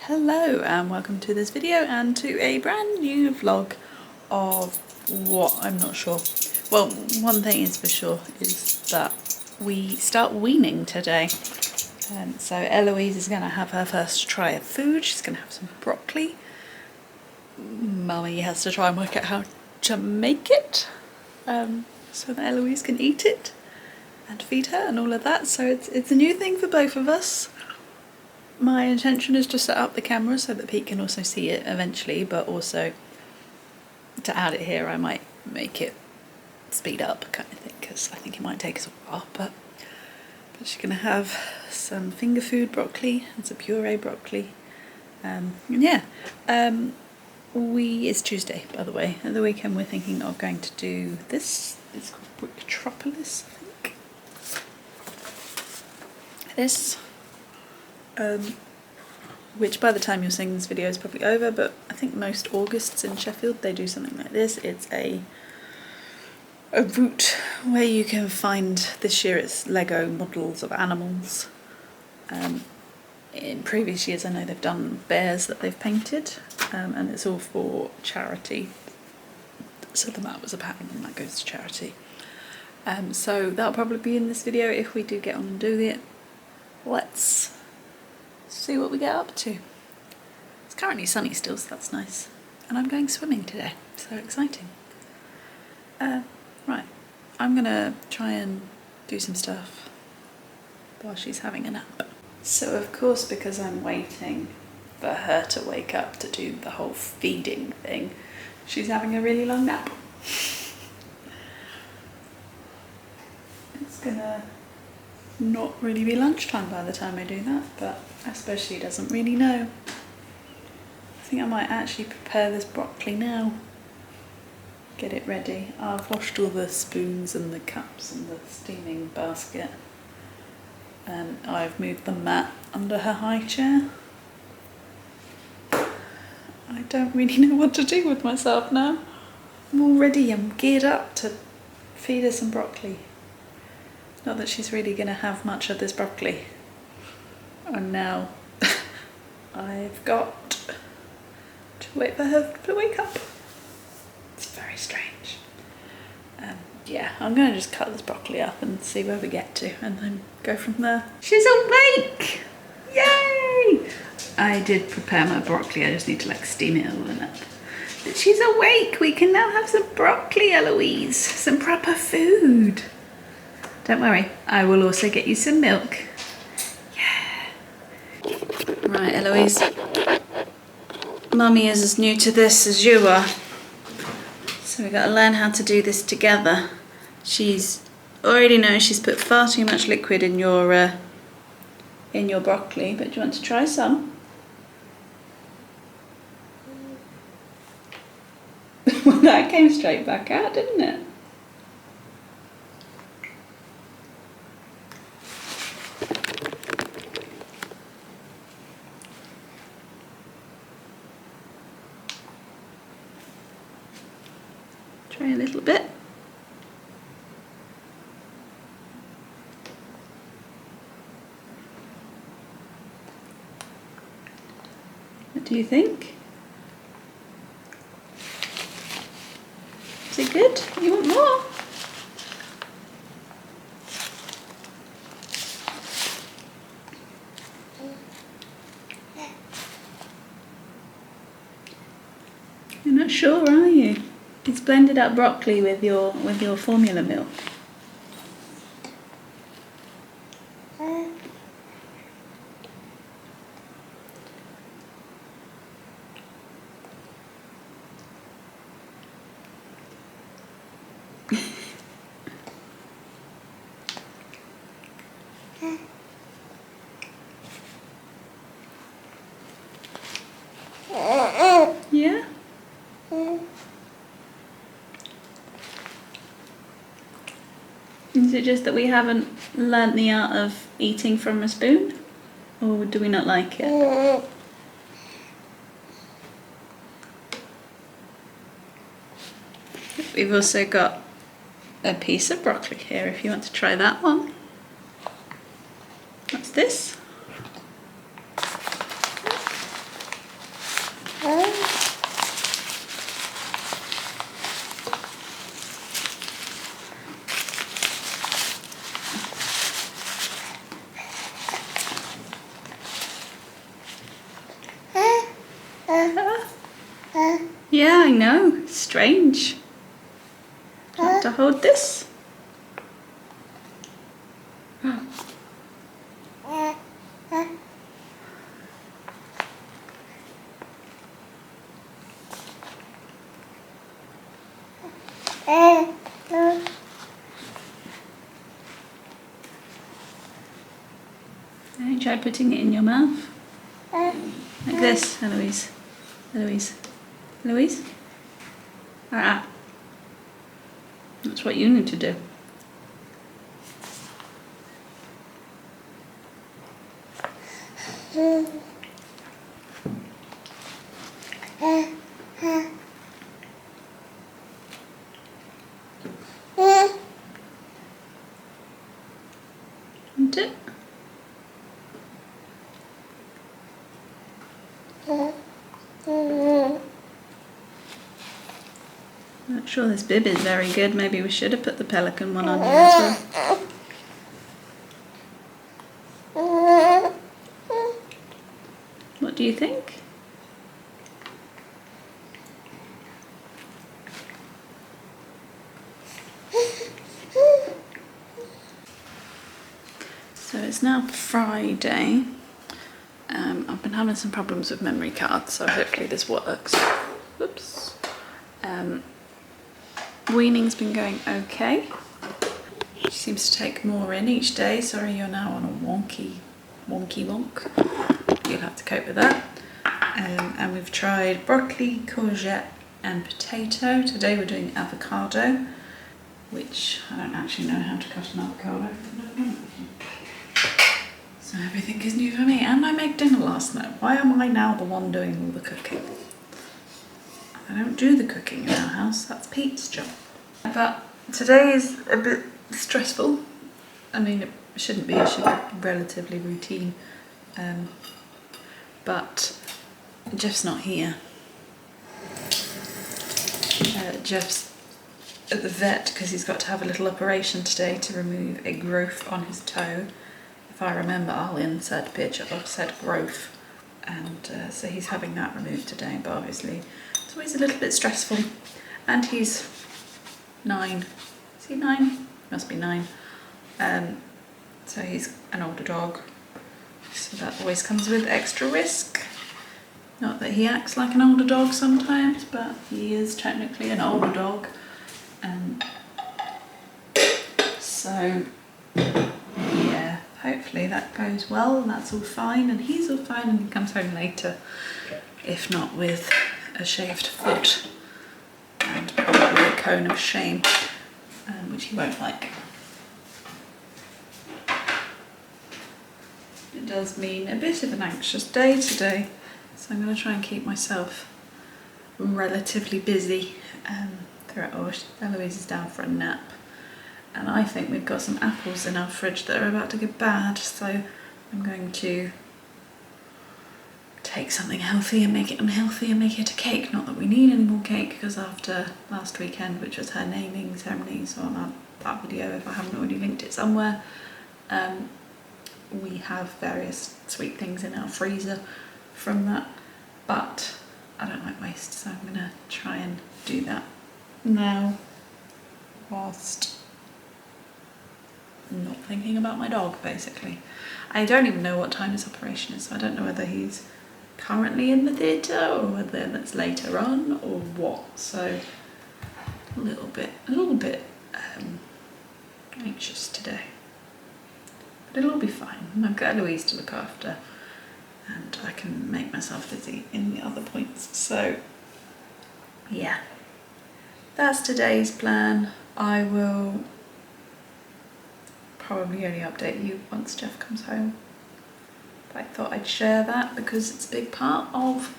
Hello and welcome to this video and to a brand new vlog of what I'm not sure. Well, one thing is for sure is that we start weaning today. So Eloise is going to have her first try of food. She's going to have some broccoli. Mummy has to try and work out how to make it so that Eloise can eat it and feed her and all of that. So it's a new thing for both of us. My intention is to set up the camera so that Pete can also see it eventually, but also to add it here I might make it speed up kind of thing, because I think it might take us a while. But she's going to have some finger food broccoli and some puree broccoli. It's Tuesday, by the way. At the weekend we're thinking of going to do this. It's called Bricktropolis, I think. This. Which by the time you're seeing this video is probably over, but I think most Augusts in Sheffield they do something like this. It's a route where you can find, this year it's Lego models of animals. In previous years I know they've done bears that they've painted, and it's all for charity. So the mat was a pattern and that goes to charity. So that'll probably be in this video if we do get on and do it. Let's see what we get up to. It's currently sunny still, so that's nice. And I'm going swimming today, so exciting. Right, I'm gonna try and do some stuff while she's having a nap. So of course, because I'm waiting for her to wake up to do the whole feeding thing, she's having a really long nap. It's gonna not really be lunchtime by the time I do that, but I suppose she doesn't really know. I think I might actually prepare this broccoli now. Get it ready. I've washed all the spoons and the cups and the steaming basket. And I've moved the mat under her high chair. I don't really know what to do with myself now. I'm all ready, I'm geared up to feed her some broccoli. Not that she's really going to have much of this broccoli. And now I've got to wait for her to wake up. It's very strange. I'm going to just cut this broccoli up and see where we get to and then go from there. She's awake! Yay! I did prepare my broccoli, I just need to steam it all up. But she's awake! We can now have some broccoli, Eloise. Some proper food. Don't worry, I will also get you some milk. Yeah. Right, Eloise. Mummy is as new to this as you are. So we've got to learn how to do this together. She's already knows she's put far too much liquid in your broccoli, but do you want to try some? Well, that came straight back out, didn't it? Try a little bit. What do you think? Is it good? You want more? You're not sure, are you? It's blended up broccoli with your formula milk. Yeah? Is it just that we haven't learnt the art of eating from a spoon? Or do we not like it? We've also got a piece of broccoli here if you want to try that one. What's this? Yeah, I know. It's strange. Do you want to hold this? Try putting it in your mouth. Like this, Eloise. Eloise. Eloise? Ah. That's what you need to do. Want it? I'm not sure this bib is very good. Maybe we should have put the pelican one on you as well. What do you think? So it's now Friday. I've been having some problems with memory cards, so hopefully this works. Oops. Weaning's been going okay. She seems to take more in each day. Sorry, you're now on a wonky wonk. You'll have to cope with that. And we've tried broccoli, courgette and potato. Today we're doing avocado, which I don't actually know how to cut an avocado. So everything is new for me. And I made dinner last night. Why am I now the one doing all the cooking? I don't do the cooking in our house, that's Pete's job. But today is a bit stressful. I mean, it shouldn't be, it should be relatively routine. But Jeff's not here. Jeff's at the vet because he's got to have a little operation today to remove a growth on his toe. If I remember, I'll insert a picture of said growth. And so he's having that removed today, but obviously it's always a little bit stressful. And he's 9. Is he 9? Must be 9. So he's an older dog. So that always comes with extra risk. Not that he acts like an older dog sometimes, but he is technically an older dog. So yeah, hopefully that goes well and that's all fine and he's all fine and he comes home later. If not with a shaved foot and probably a cone of shame, which he won't like. It does mean a bit of an anxious day today, so I'm going to try and keep myself relatively busy throughout. Eloise is down for a nap, and I think we've got some apples in our fridge that are about to go bad, so I'm going to take something healthy and make it unhealthy and make it a cake. Not that we need any more cake, because after last weekend, which was her naming ceremony, so on that video, if I haven't already linked it somewhere, we have various sweet things in our freezer from that, but I don't like waste, so I'm going to try and do that now whilst not thinking about my dog, basically. I don't even know what time his operation is, so I don't know whether he's currently in the theatre or whether that's later on or what, so a little bit anxious today. But it'll all be fine. I've got Eloise to look after and I can make myself busy in the other points. So yeah, that's today's plan. I will probably only update you once Jeff comes home. But I thought I'd share that because it's a big part of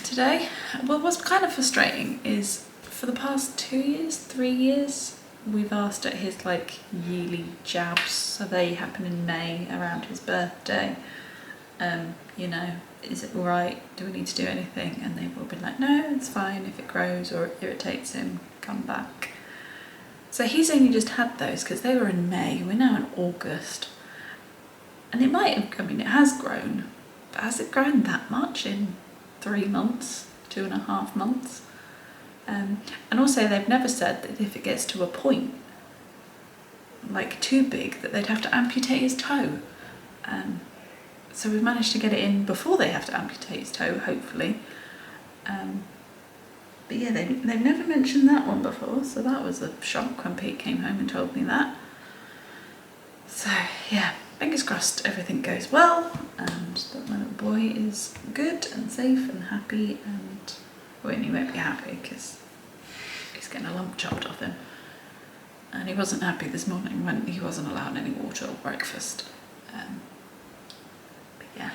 today. Well, what's kind of frustrating is for the past 3 years, we've asked at his like yearly jabs, so they happen in May around his birthday. You know, is it alright? Do we need to do anything? And they've all been like, no, it's fine. If it grows or it irritates him, come back. So he's only just had those because they were in May. We're now in August. And it might have, I mean, it has grown, but has it grown that much in 3 months, 2.5 months. And also they've never said that if it gets to a point, like too big, that they'd have to amputate his toe. So we've managed to get it in before they have to amputate his toe, hopefully. But yeah, they've never mentioned that one before, so that was a shock when Pete came home and told me that. So yeah, fingers crossed everything goes well and that my little boy is good and safe and happy, and well, he won't be happy because he's getting a lump chopped off him. And he wasn't happy this morning when he wasn't allowed any water or breakfast. But yeah,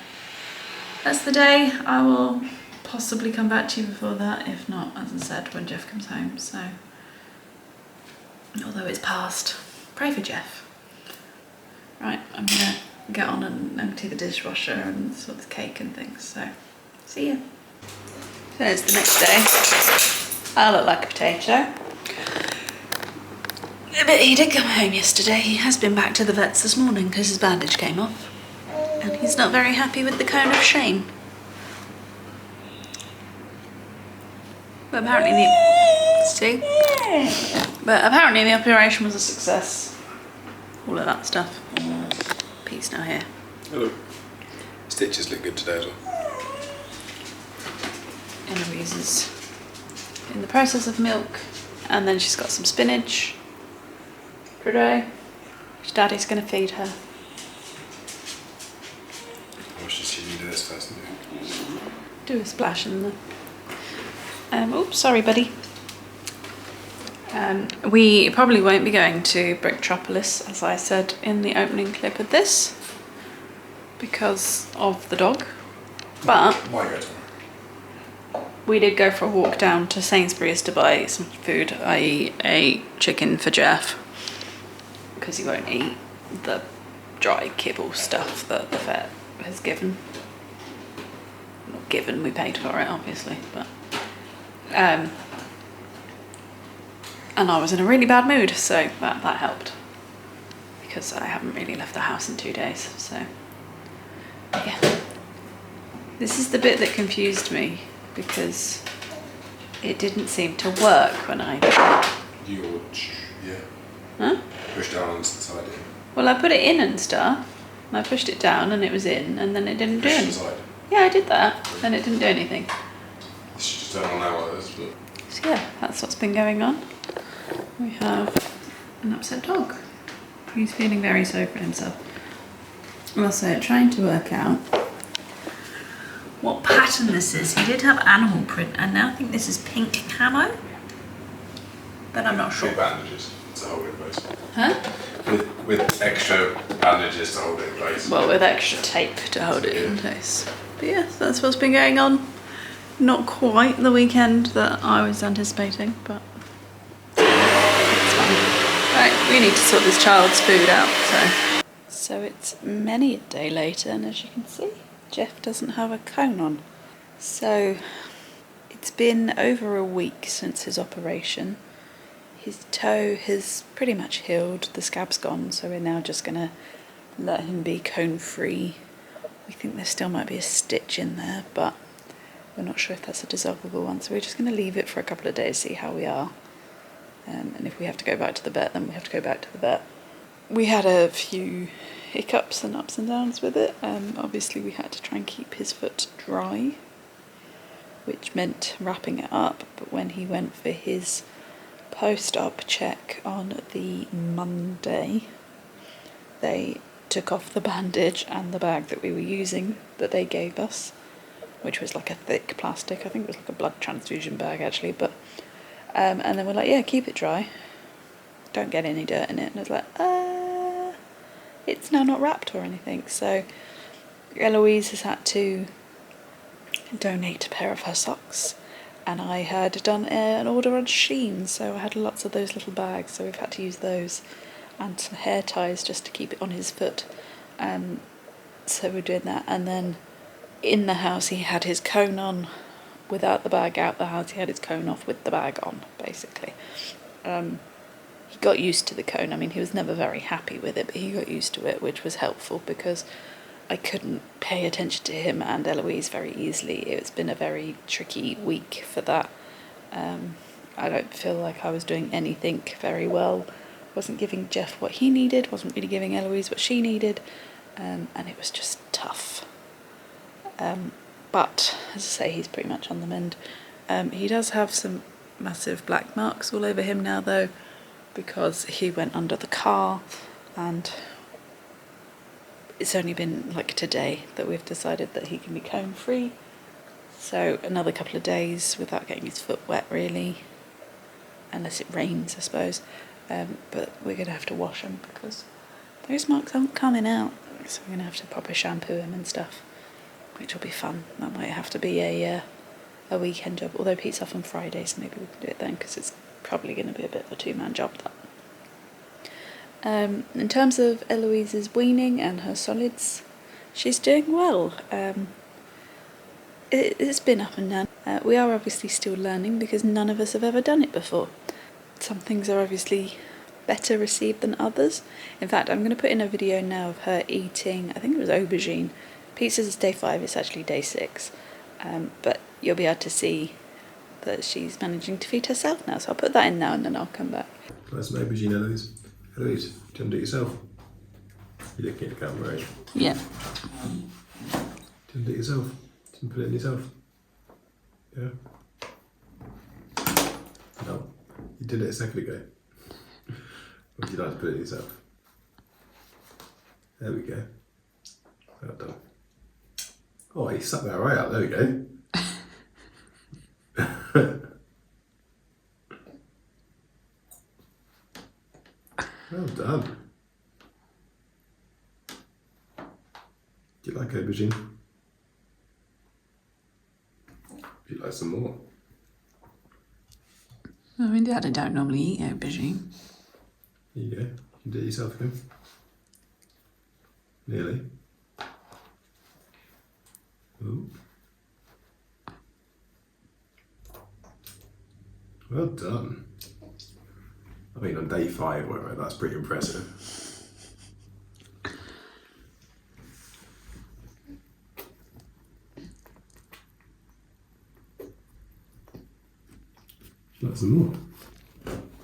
that's the day. I will possibly come back to you before that, if not, as I said, when Jeff comes home. So, although it's past, pray for Jeff. Right, I'm gonna get on and empty the dishwasher and sort the cake and things, so see ya. So it's the next day. I look like a potato. But he did come home yesterday. He has been back to the vets this morning because his bandage came off. And he's not very happy with the cone of shame. But apparently the operation was a success. All of that stuff. Pete's now here. Hello. Stitches look good today as well. Eloise is in the process of milk, and then she's got some spinach today, which Daddy's going to feed her. I should see you do this first. Do a splash in the... oops, sorry buddy. We probably won't be going to Bricktropolis, as I said in the opening clip of this, because of the dog, but Why go tomorrow? we did go for a walk down to Sainsbury's to buy some food, i.e. a chicken for Jeff, because he won't eat the dry kibble stuff that the vet has given. Not given, we paid for it obviously, but and I was in a really bad mood, so that helped, because I haven't really left the house in 2 days. So yeah, this is the bit that confused me, because it didn't seem to work when I... Huh? Push down on the side. Well, I put it in and stuff, and I pushed it down and it was in, and then it didn't do anything. Side. Yeah, I did that, and it didn't do anything. You should just turn on now like this, but... So yeah, that's what's been going on. We have an upset dog. He's feeling very sorry for himself. Also, trying to work out what pattern this is. He did have animal print, and now I think this is pink camo, but I'm not sure. Big bandages to hold it in place. Huh? With extra bandages to hold it in place. Well, with extra tape to hold it in place. But yeah, that's what's been going on. Not quite the weekend that I was anticipating, but it's fine. Right, we need to sort this child's food out, so it's many a day later, and as you can see, Jeff doesn't have a cone on. So it's been over a week since his operation. His toe has pretty much healed, the scab's gone, so we're now just going to let him be cone free. We think there still might be a stitch in there, but we're not sure if that's a dissolvable one, so we're just going to leave it for a couple of days, see how we are. And if we have to go back to the vet, then we have to go back to the vet. We had a few hiccups and ups and downs with it. Obviously we had to try and keep his foot dry, which meant wrapping it up, but when he went for his post-op check on the Monday, they took off the bandage and the bag that we were using that they gave us, which was like a thick plastic. I think it was like a blood transfusion bag actually, but and then we're like, yeah, keep it dry, don't get any dirt in it. And it's like, it's now not wrapped or anything. So Eloise has had to donate a pair of her socks, and I had done an order on Shein, so I had lots of those little bags, so we've had to use those, and some hair ties just to keep it on his foot. So we're doing that, and then in the house he had his cone on without the bag, out the house he had his cone off with the bag on, basically. He got used to the cone. I mean, he was never very happy with it, but he got used to it, which was helpful, because I couldn't pay attention to him and Eloise very easily. It's been a very tricky week for that. I don't feel like I was doing anything very well. Wasn't giving Jeff what he needed, wasn't really giving Eloise what she needed, and it was just tough. But, as I say, he's pretty much on the mend. He does have some massive black marks all over him now, though, because he went under the car, and it's only been like today that we've decided that he can be comb free. So another couple of days without getting his foot wet, really, unless it rains, I suppose. But we're going to have to wash him because those marks aren't coming out. So we're going to have to proper shampoo him and stuff, which will be fun. That might have to be a weekend job, although Pete's off on Friday, so maybe we can do it then, because it's probably going to be a bit of a two-man job, that. In terms of Eloise's weaning and her solids, she's doing well. It's been up and down. We are obviously still learning because none of us have ever done it before. Some things are obviously better received than others. In fact, I'm going to put in a video now of her eating, I think it was aubergine. Pete says it's day 5, it's actually day 6. But you'll be able to see that she's managing to feed herself now. So I'll put that in now and then I'll come back. That's an aubergine, Eloise. Eloise, do you want to do it yourself? You're looking at the camera, right? Yeah. Do you want to do it yourself? Do you want to put it in yourself? Yeah? No. You did it a second ago. Would you like to put it in yourself? There we go. Well done. Oh, you sucked that right up. There we go. Well done. Do you like aubergine? Would you like some more? I mean, Dad, I don't normally eat aubergine. Here you go. You can do it yourself again. Nearly. Ooh. Well done. I mean, on day 5, whatever, that's pretty impressive. Like some more.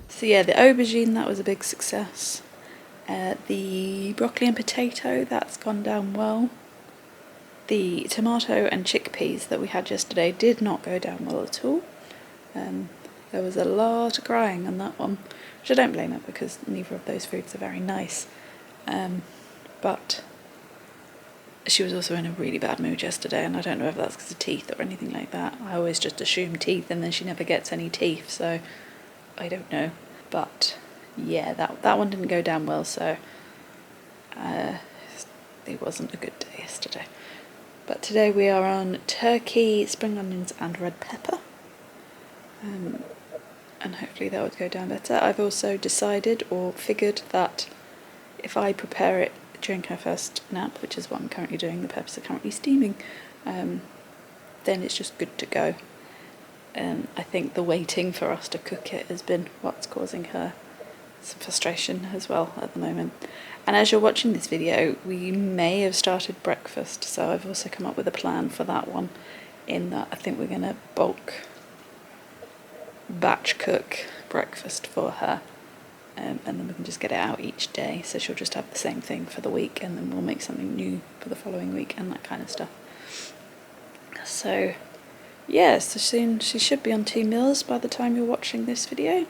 So yeah, the aubergine, that was a big success. The broccoli and potato, that's gone down well. The tomato and chickpeas that we had yesterday did not go down well at all. There was a lot of crying on that one, which I don't blame her because neither of those foods are very nice. But she was also in a really bad mood yesterday, and I don't know if that's because of teeth or anything like that. I always just assume teeth, and then she never gets any teeth, so I don't know. But yeah, that one didn't go down well, so it wasn't a good day yesterday. But today we are on turkey, spring onions and red pepper. And hopefully that would go down better. I've also decided or figured that if I prepare it during her first nap, which is what I'm currently doing, the peppers are currently steaming, then it's just good to go. I think the waiting for us to cook it has been what's causing her some frustration as well at the moment. And as you're watching this video, we may have started breakfast, so I've also come up with a plan for that one, in that I think we're going to bulk batch cook breakfast for her, and then we can just get it out each day, so she'll just have the same thing for the week, and then we'll make something new for the following week and that kind of stuff. So yeah, so soon she should be on 2 meals by the time you're watching this video.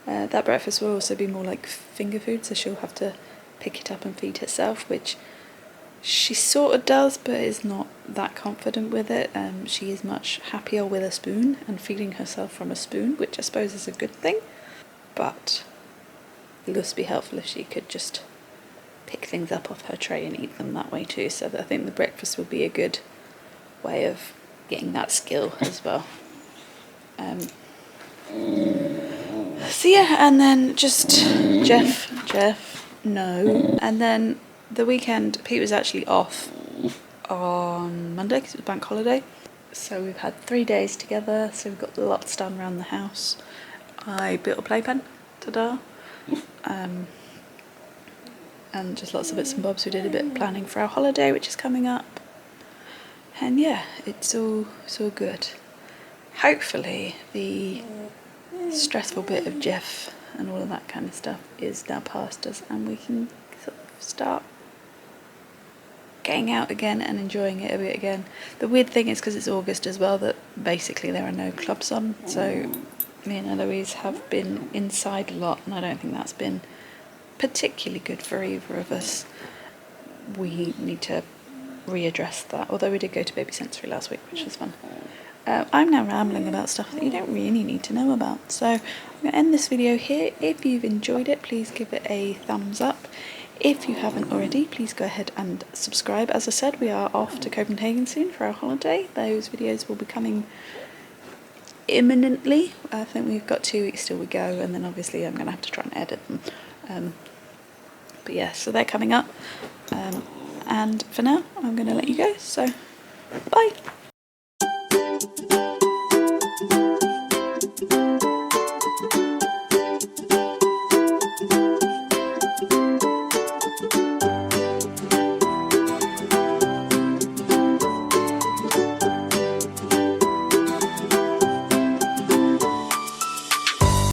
That breakfast will also be more like finger food, so she'll have to pick it up and feed herself, which she sort of does, but is not that confident with it. She is much happier with a spoon and feeding herself from a spoon, which I suppose is a good thing. But it would also be helpful if she could just pick things up off her tray and eat them that way too. So I think the breakfast will be a good way of getting that skill as well. So yeah, and then just Jeff, no. And then the weekend, Pete was actually off on Monday because it was bank holiday. So we've had 3 days together, so we've got lots done around the house. I built a playpen, ta-da. and just lots of bits and bobs. We did a bit of planning for our holiday, which is coming up, and yeah, it's all good. Hopefully the stressful bit of Jeff and all of that kind of stuff is now past us, and we can sort of start getting out again and enjoying it a bit again. The weird thing is, because it's August as well, that basically there are no clubs on, so me and Eloise have been inside a lot, and I don't think that's been particularly good for either of us. We need to readdress that, although we did go to baby sensory last week, which was fun. I'm now rambling about stuff that you don't really need to know about, so I'm going to end this video here. If you've enjoyed it, please give it a thumbs up. If you haven't already, please go ahead and subscribe. As I said, we are off to Copenhagen soon for our holiday. Those videos will be coming imminently. I think we've got 2 weeks till we go, and then obviously I'm going to have to try and edit them. But yeah, so they're coming up. And for now, I'm going to let you go. So, bye!